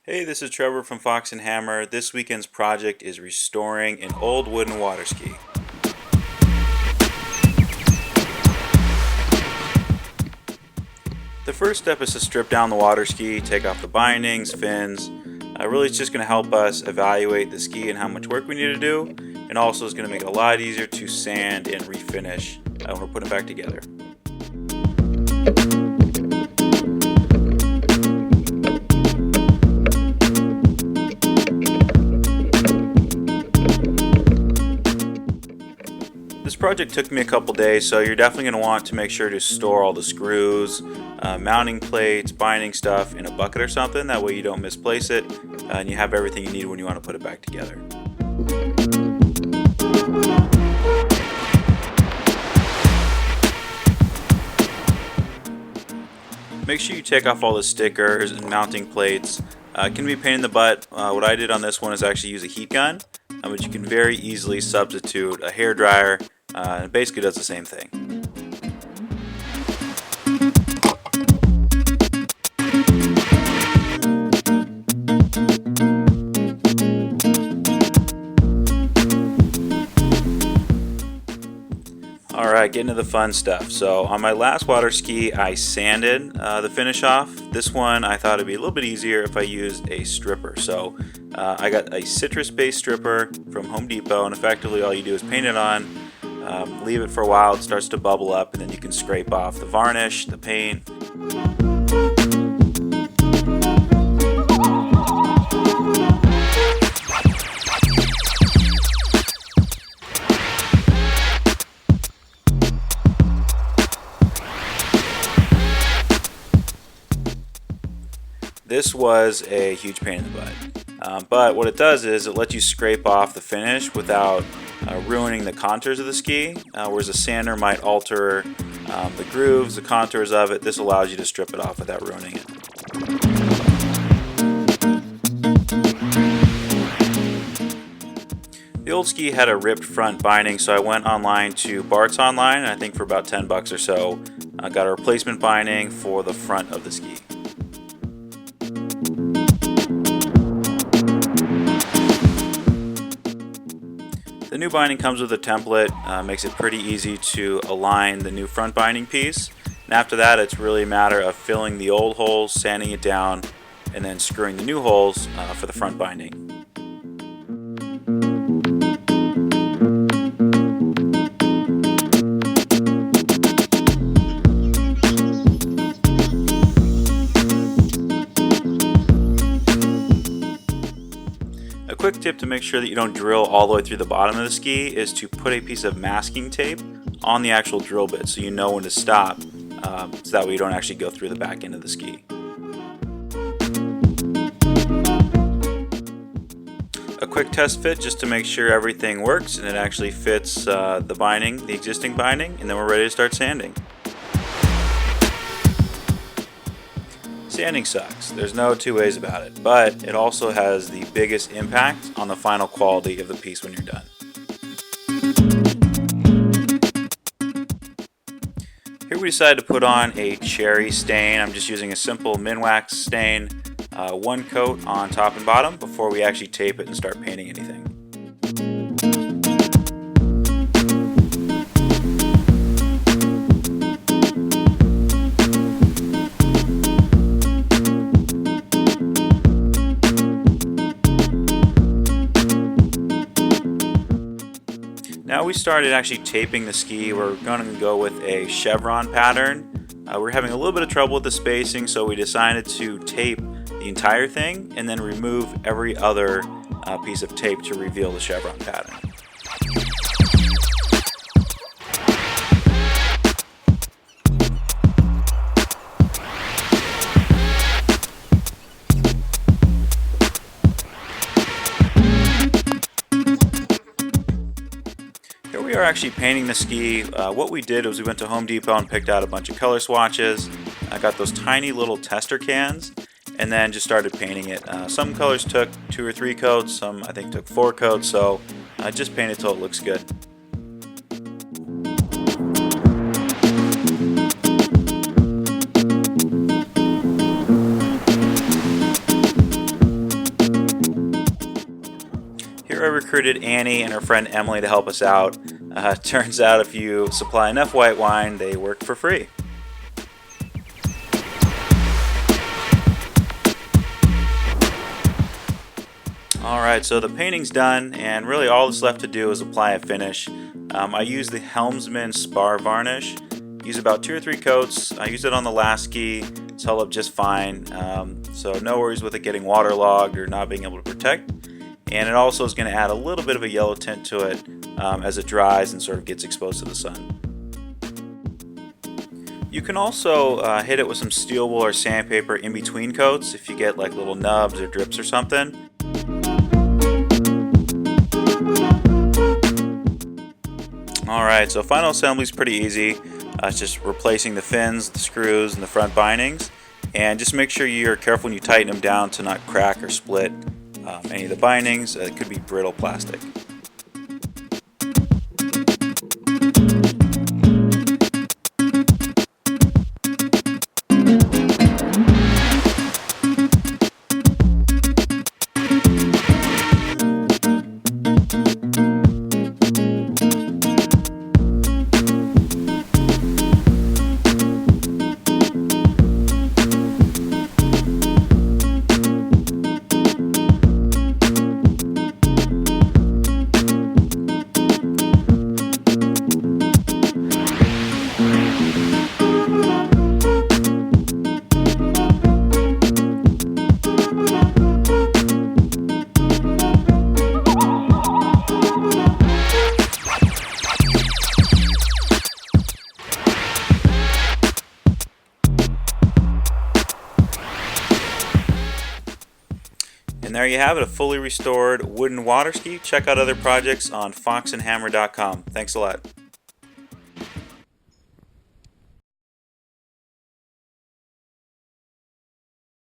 Hey, this is Trevor from Fox and Hammer. This weekend's project is restoring an old wooden water ski. The first step is to strip down the water ski, take off the bindings, fins. Really, it's just going to help us evaluate the ski and how much work we need to do, and also is going to make it a lot easier to sand and refinish when we're putting it back together. This project took me a couple days, so you're definitely going to want to make sure to store all the screws, mounting plates, binding stuff in a bucket or something. That way you don't misplace it and you have everything you need when you want to put it back together. Make sure you take off all the stickers and mounting plates. It can be a pain in the butt. What I did on this one is actually use a heat gun, but you can very easily substitute a hair dryer. It basically does the same thing. Alright, getting to the fun stuff. So on my last water ski, I sanded the finish off. This one I thought it'd be a little bit easier if I used a stripper. So I got a citrus-based stripper from Home Depot, and effectively all you do is paint it on, leave it for a while, it starts to bubble up, and then you can scrape off the varnish, the paint. This was a huge pain in the butt, but what it does is it lets you scrape off the finish without ruining the contours of the ski, whereas a sander might alter the grooves, the contours of it. This allows you to strip it off without ruining it. The old ski had a ripped front binding, so I went online to Bart's online, and I think for about 10 bucks or so, I got a replacement binding for the front of the ski. The new binding comes with a template, makes it pretty easy to align the new front binding piece. And after that, it's really a matter of filling the old holes, sanding it down, and then screwing the new holes for the front binding. A quick tip to make sure that you don't drill all the way through the bottom of the ski is to put a piece of masking tape on the actual drill bit so you know when to stop, so that way you don't actually go through the back end of the ski. A quick test fit just to make sure everything works and it actually fits the binding, the existing binding, and then we're ready to start sanding. Sanding sucks, there's no two ways about it, but it also has the biggest impact on the final quality of the piece when you're done. Here we decided to put on a cherry stain. I'm just using a simple Minwax stain, one coat on top and bottom before we actually tape it and start painting anything. Now we started actually taping the ski. We're going to go with a chevron pattern. We're having a little bit of trouble with the spacing, so we decided to tape the entire thing and then remove every other piece of tape to reveal the chevron pattern. We are actually painting the ski. What we did was we went to Home Depot and picked out a bunch of color swatches. I got those tiny little tester cans and then just started painting it. Some colors took 2 or 3 coats, some I think took 4 coats, so I just paint it till it looks good. I recruited Annie and her friend Emily to help us out. Turns out if you supply enough white wine, they work for free. Alright, so the painting's done, and really all that's left to do is apply a finish. I use the Helmsman Spar varnish. Use about 2 or 3 coats. I used it on the last ski. It's held up just fine, so no worries with it getting waterlogged or not being able to protect. And it also is going to add a little bit of a yellow tint to it as it dries and sort of gets exposed to the sun. You can also hit it with some steel wool or sandpaper in between coats if you get like little nubs or drips or something. Alright, so final assembly is pretty easy. It's just replacing the fins, the screws, and the front bindings. And just make sure you're careful when you tighten them down to not crack or split any of the bindings. It could be brittle plastic. And there you have it, a fully restored wooden water ski. Check out other projects on fox.and.hammer.com. Thanks a lot.